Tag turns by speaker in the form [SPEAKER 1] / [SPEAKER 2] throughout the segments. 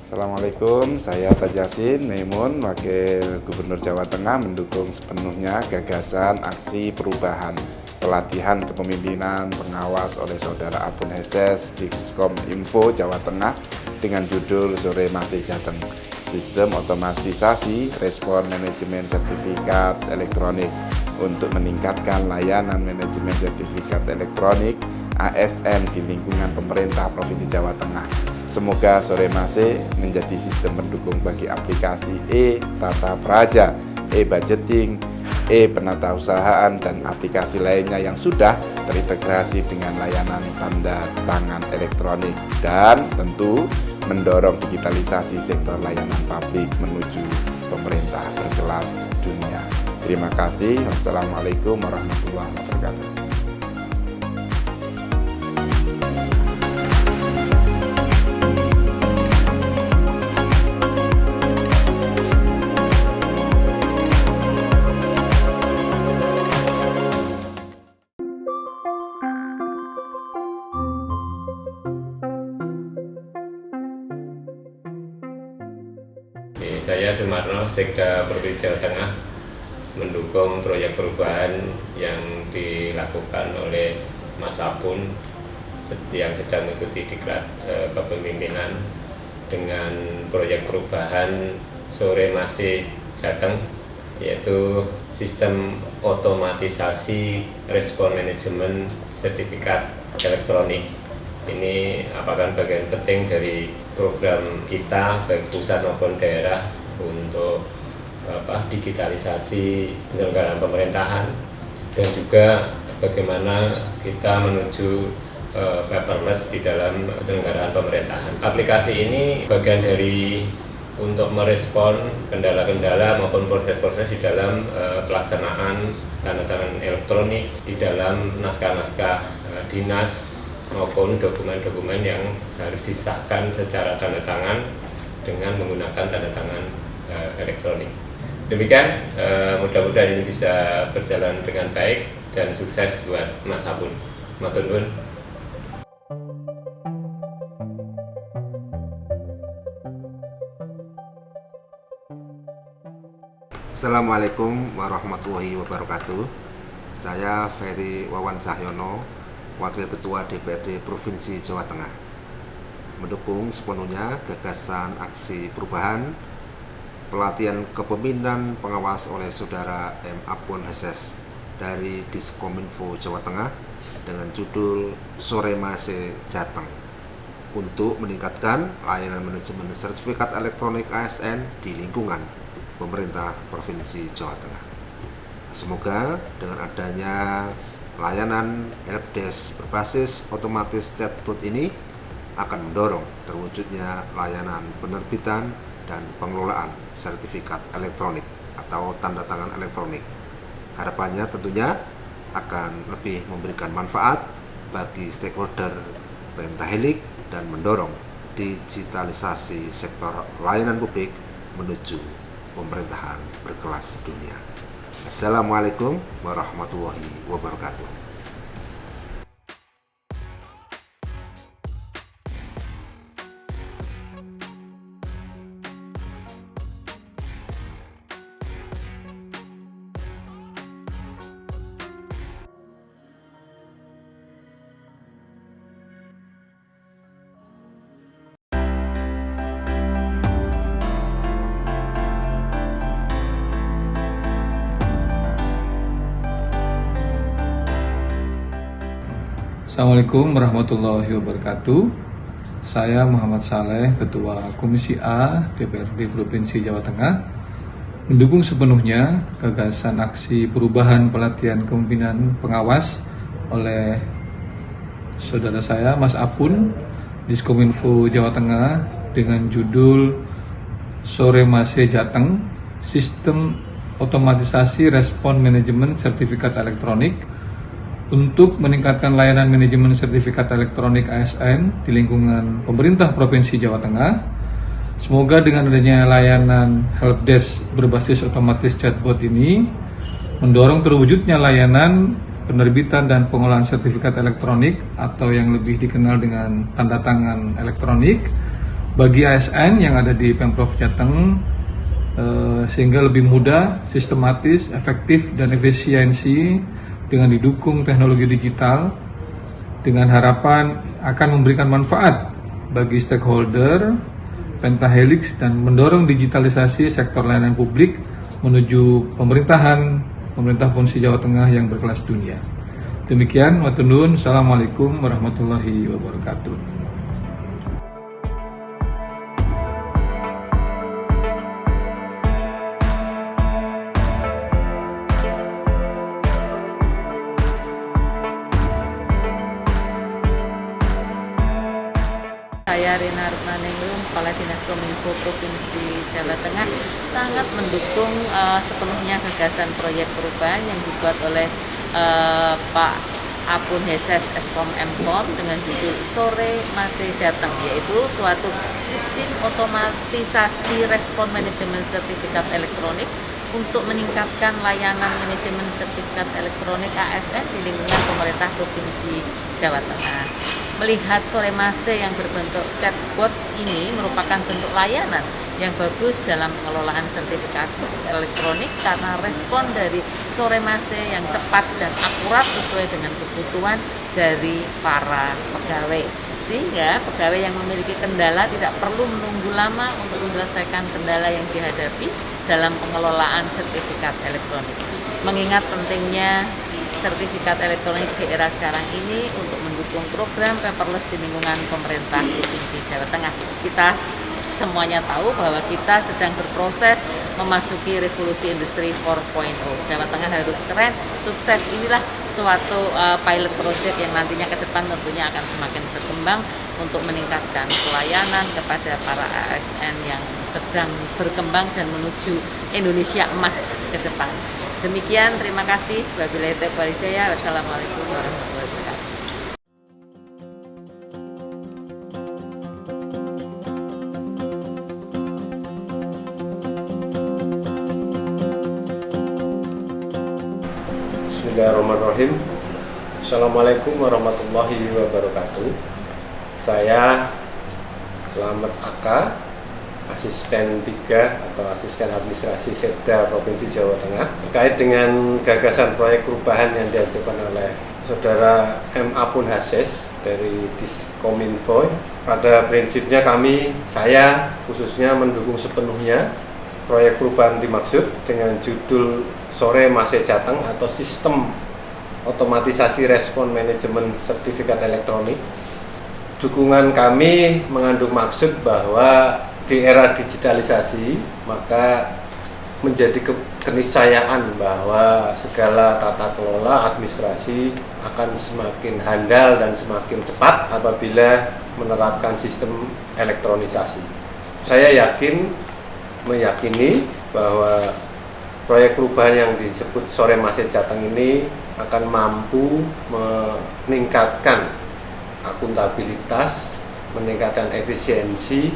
[SPEAKER 1] Assalamualaikum, saya Tajasin Maimun, Wakil Gubernur Jawa Tengah, mendukung sepenuhnya gagasan aksi perubahan pelatihan kepemimpinan pengawas oleh Saudara Apun Heses di Diskom Info Jawa Tengah dengan judul Sore Masih Jateng, Sistem Otomatisasi Respon Manajemen Sertifikat Elektronik untuk meningkatkan layanan manajemen sertifikat elektronik ASN di lingkungan pemerintah Provinsi Jawa Tengah. Semoga Sore Masih menjadi sistem pendukung bagi aplikasi e-Tata Praja, e-Budgeting, e-Penatausahaan, dan aplikasi lainnya yang sudah terintegrasi dengan layanan tanda tangan elektronik, dan tentu mendorong digitalisasi sektor layanan publik menuju pemerintah berkelas dunia. Terima kasih. Wassalamualaikum warahmatullahi wabarakatuh.
[SPEAKER 2] Saya Sumarno, Sekda Provinsi Jawa Tengah, mendukung proyek perubahan yang dilakukan oleh Mas Apun yang sedang mengikuti diklat kepemimpinan dengan proyek perubahan Sore Masih Jateng, yaitu sistem otomatisasi respon manajemen sertifikat elektronik. Ini merupakan bagian penting dari program kita baik pusat maupun daerah untuk digitalisasi penyelenggaraan pemerintahan dan juga bagaimana kita menuju paperless di dalam penyelenggaraan pemerintahan. Aplikasi ini bagian dari untuk merespon kendala-kendala maupun proses-proses di dalam pelaksanaan tanda tangan elektronik di dalam naskah-naskah dinas maupun dokumen-dokumen yang harus disahkan secara tanda tangan dengan menggunakan tanda tangan elektronik. Demikian, mudah-mudahan ini bisa berjalan dengan baik dan sukses buat Mas Apun. Matur nuwun.
[SPEAKER 3] Assalamualaikum warahmatullahi wabarakatuh. Saya Ferry Wawan Cahyono, Wakil Ketua DPRD Provinsi Jawa Tengah, mendukung sepenuhnya gagasan aksi perubahan pelatihan kepemimpinan pengawas oleh Saudara M. Apun Heses dari Diskominfo Jawa Tengah dengan judul Sore Masih Jateng untuk meningkatkan layanan manajemen sertifikat elektronik ASN di lingkungan pemerintah Provinsi Jawa Tengah. Semoga dengan adanya layanan helpdesk berbasis otomatis chatbot ini akan mendorong terwujudnya layanan penerbitan dan pengelolaan sertifikat elektronik atau tanda tangan elektronik. Harapannya tentunya akan lebih memberikan manfaat bagi stakeholder pentahelik dan mendorong digitalisasi sektor layanan publik menuju pemerintahan berkelas dunia. Assalamualaikum warahmatullahi wabarakatuh.
[SPEAKER 4] Assalamualaikum warahmatullahi wabarakatuh. Saya Muhammad Saleh, Ketua Komisi A DPRD Provinsi Jawa Tengah, mendukung sepenuhnya gagasan aksi perubahan pelatihan kepemimpinan pengawas oleh saudara saya Mas Apun Diskominfo Jawa Tengah dengan judul Sore Masih Jateng, Sistem Otomatisasi Respon Manajemen Sertifikat Elektronik untuk meningkatkan layanan manajemen sertifikat elektronik ASN di lingkungan pemerintah Provinsi Jawa Tengah. Semoga dengan adanya layanan helpdesk berbasis otomatis chatbot ini mendorong terwujudnya layanan penerbitan dan pengolahan sertifikat elektronik atau yang lebih dikenal dengan tanda tangan elektronik bagi ASN yang ada di Pemprov Jateng, sehingga lebih mudah, sistematis, efektif, dan efisiensi dengan didukung teknologi digital, dengan harapan akan memberikan manfaat bagi stakeholder Pentahelix dan mendorong digitalisasi sektor layanan publik menuju pemerintah Provinsi Jawa Tengah yang berkelas dunia. Demikian, matur nuwun. Assalamualaikum warahmatullahi wabarakatuh.
[SPEAKER 5] Saya Rina Rukmaningrum, Kepala Dinas Kominfo Provinsi Jawa Tengah, sangat mendukung sepenuhnya gagasan proyek perubahan yang dibuat oleh Pak Apun Heses Eskom Mkom dengan judul Sore Mase Jateng, yaitu suatu sistem otomatisasi respon manajemen sertifikat elektronik untuk meningkatkan layanan manajemen sertifikat elektronik ASN di lingkungan pemerintah Provinsi Jawa Tengah. Melihat Sore Mase yang berbentuk chatbot ini merupakan bentuk layanan yang bagus dalam pengelolaan sertifikat elektronik karena respon dari Sore Mase yang cepat dan akurat sesuai dengan kebutuhan dari para pegawai. Sehingga pegawai yang memiliki kendala tidak perlu menunggu lama untuk menyelesaikan kendala yang dihadapi dalam pengelolaan sertifikat elektronik. Mengingat pentingnya sertifikat elektronik di era sekarang ini untuk mendukung program paperless di lingkungan pemerintah Provinsi Jawa Tengah. Kita semuanya tahu bahwa kita sedang berproses memasuki revolusi industri 4.0. Jawa Tengah harus keren, sukses. Inilah suatu pilot project yang nantinya ke depan tentunya akan semakin berkembang untuk meningkatkan pelayanan kepada para ASN yang sedang berkembang dan menuju Indonesia emas ke depan. Demikian, terima kasih. Wabillahi taufiq wal hidayah. Wassalamualaikum warahmatullahi wabarakatuh.
[SPEAKER 6] Bismillahirrahmanirrahim. Assalamualaikum warahmatullahi wabarakatuh. Saya Slamet Aka, Asisten 3 atau Asisten Administrasi Setda Provinsi Jawa Tengah, terkait dengan gagasan proyek perubahan yang diajukan oleh Saudara M. Apun Heses dari Diskominfo. Pada prinsipnya saya khususnya mendukung sepenuhnya proyek perubahan dimaksud dengan judul Sore Mase Jateng atau Sistem Otomatisasi Respon Manajemen Sertifikat Elektronik. Dukungan kami mengandung maksud bahwa di era digitalisasi maka menjadi keniscayaan bahwa segala tata kelola administrasi akan semakin handal dan semakin cepat apabila menerapkan sistem elektronisasi. Saya meyakini bahwa proyek perubahan yang disebut Sore Mase Jateng ini akan mampu meningkatkan akuntabilitas, meningkatkan efisiensi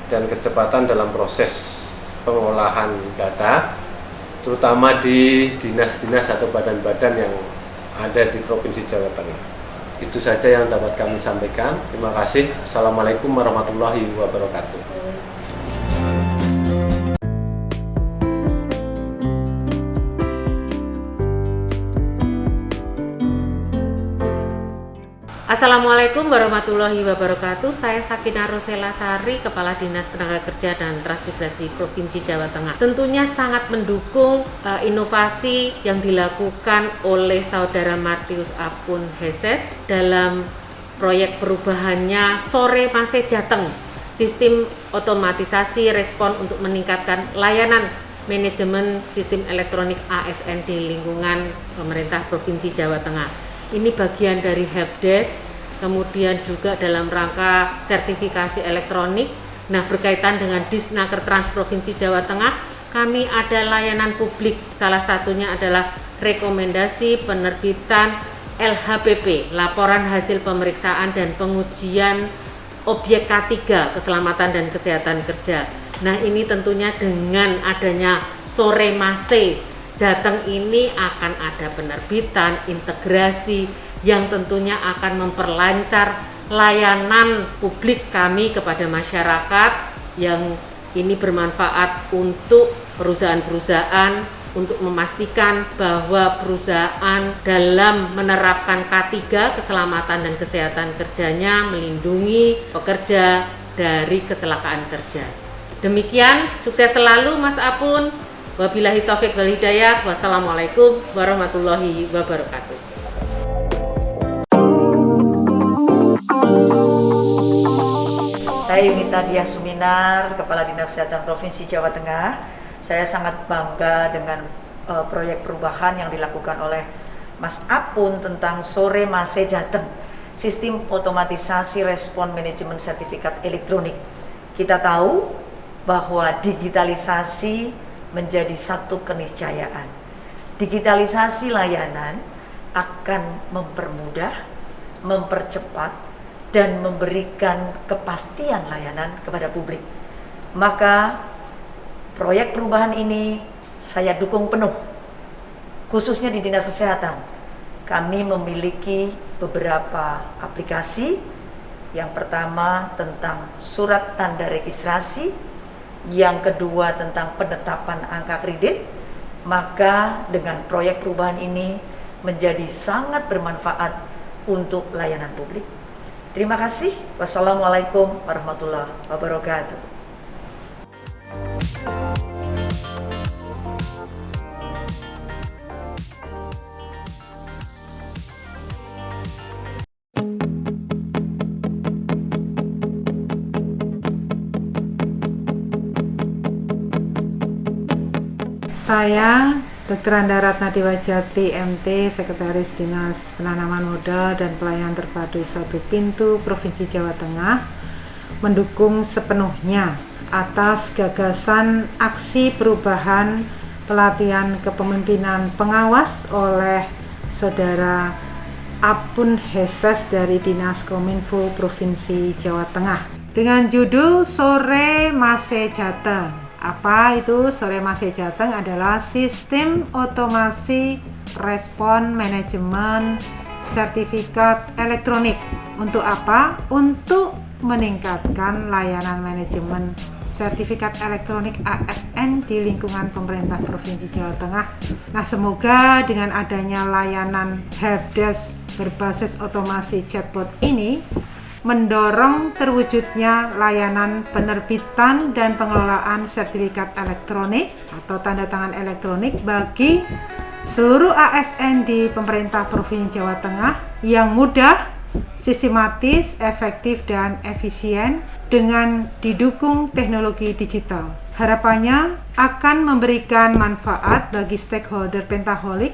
[SPEAKER 6] dan kecepatan dalam proses pengolahan data, terutama di dinas-dinas atau badan-badan yang ada di Provinsi Jawa Tengah. Itu saja yang dapat kami sampaikan. Terima kasih. Assalamualaikum warahmatullahi wabarakatuh.
[SPEAKER 7] Assalamualaikum warahmatullahi wabarakatuh. Saya Sakinah Rosela Sari, Kepala Dinas Tenaga Kerja dan Transmigrasi Provinsi Jawa Tengah. Tentunya sangat mendukung inovasi yang dilakukan oleh Saudara Martius Apun Heses dalam proyek perubahannya Sore Mase Jateng, sistem otomatisasi respon untuk meningkatkan layanan manajemen sistem elektronik ASN di lingkungan pemerintah Provinsi Jawa Tengah. Ini bagian dari helpdesk, kemudian juga dalam rangka sertifikasi elektronik. Nah, berkaitan dengan Disnaker Trans Provinsi Jawa Tengah, kami ada layanan publik. Salah satunya adalah rekomendasi penerbitan LHPP, Laporan Hasil Pemeriksaan dan Pengujian Objek K3, Keselamatan dan Kesehatan Kerja. Nah, ini tentunya dengan adanya Sore Mase Jateng ini akan ada penerbitan, integrasi yang tentunya akan memperlancar layanan publik kami kepada masyarakat yang ini bermanfaat untuk perusahaan-perusahaan, untuk memastikan bahwa perusahaan dalam menerapkan K3 keselamatan dan kesehatan kerjanya melindungi pekerja dari kecelakaan kerja. Demikian, sukses selalu Mas Apun. Wabillahi taufik wal hidayah. Wassalamualaikum warahmatullahi wabarakatuh.
[SPEAKER 8] Saya Yunita Diah Suminar, Kepala Dinas Kesehatan Provinsi Jawa Tengah. Saya sangat bangga dengan proyek perubahan yang dilakukan oleh Mas Apun tentang Sore Mase Jateng, Sistem Otomatisasi Respon Manajemen Sertifikat Elektronik. Kita tahu bahwa digitalisasi menjadi satu keniscayaan. Digitalisasi layanan akan mempermudah, mempercepat, dan memberikan kepastian layanan kepada publik. Maka proyek perubahan ini saya dukung penuh, khususnya di Dinas Kesehatan. Kami memiliki beberapa aplikasi. Yang pertama tentang surat tanda registrasi, yang kedua tentang penetapan angka kredit. Maka dengan proyek perubahan ini menjadi sangat bermanfaat untuk layanan publik. Terima kasih. Wassalamualaikum warahmatullahi wabarakatuh.
[SPEAKER 9] Saya Dr. Anda Ratna Dewajati MT, Sekretaris Dinas Penanaman Modal dan Pelayanan Terpadu Satu Pintu Provinsi Jawa Tengah, mendukung sepenuhnya atas gagasan aksi perubahan pelatihan kepemimpinan pengawas oleh Saudara Apun Heses dari Dinas Kominfo Provinsi Jawa Tengah dengan judul Sore Mase Jateng. Apa itu Sore Mase Jateng? Adalah sistem otomasi respon manajemen sertifikat elektronik. Untuk apa? Untuk meningkatkan layanan manajemen sertifikat elektronik ASN di lingkungan pemerintah Provinsi Jawa Tengah. Nah, semoga dengan adanya layanan helpdesk berbasis otomasi chatbot ini mendorong terwujudnya layanan penerbitan dan pengelolaan sertifikat elektronik atau tanda tangan elektronik bagi seluruh ASN di pemerintah Provinsi Jawa Tengah yang mudah, sistematis, efektif, dan efisien dengan didukung teknologi digital. Harapannya akan memberikan manfaat bagi stakeholder Pentaholik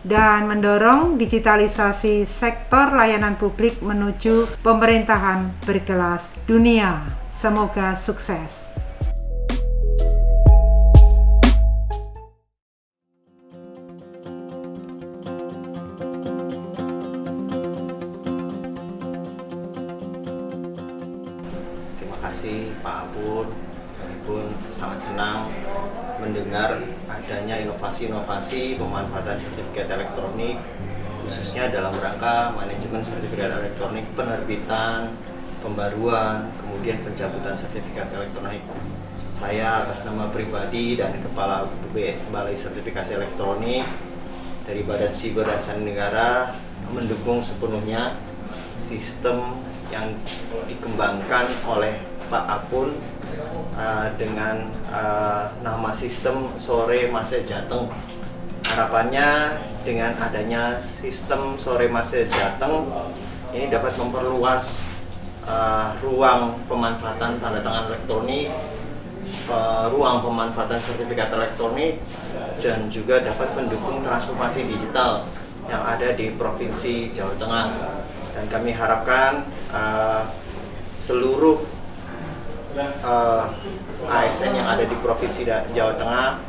[SPEAKER 9] dan mendorong digitalisasi sektor layanan publik menuju pemerintahan berkelas dunia. Semoga sukses.
[SPEAKER 10] Terima kasih Pak Apun. Kami pun sangat senang mendengar adanya inovasi-inovasi pemanfaatan sertifikat elektronik, khususnya dalam rangka manajemen sertifikat elektronik, penerbitan, pembaruan, kemudian pencabutan sertifikat elektronik. Saya atas nama pribadi dan Kepala Balai Sertifikasi Elektronik dari Badan Siber dan Sandi Negara mendukung sepenuhnya sistem yang dikembangkan oleh Pak Apun dengan nama sistem Sore Mase Jateng. Harapannya dengan adanya sistem Sore Mase Jateng ini dapat memperluas ruang pemanfaatan tanda tangan elektronik, ruang pemanfaatan sertifikat elektronik, dan juga dapat mendukung transformasi digital yang ada di Provinsi Jawa Tengah. Dan kami harapkan seluruh ASN yang ada di Provinsi Jawa Tengah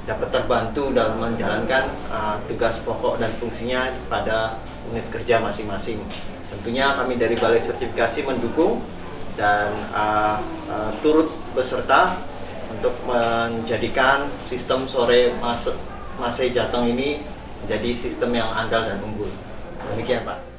[SPEAKER 10] dapat terbantu dalam menjalankan tugas pokok dan fungsinya pada unit kerja masing-masing. Tentunya kami dari Balai Sertifikasi mendukung dan turut beserta untuk menjadikan sistem Sore Mase Jateng ini menjadi sistem yang andal dan unggul. Demikian Pak.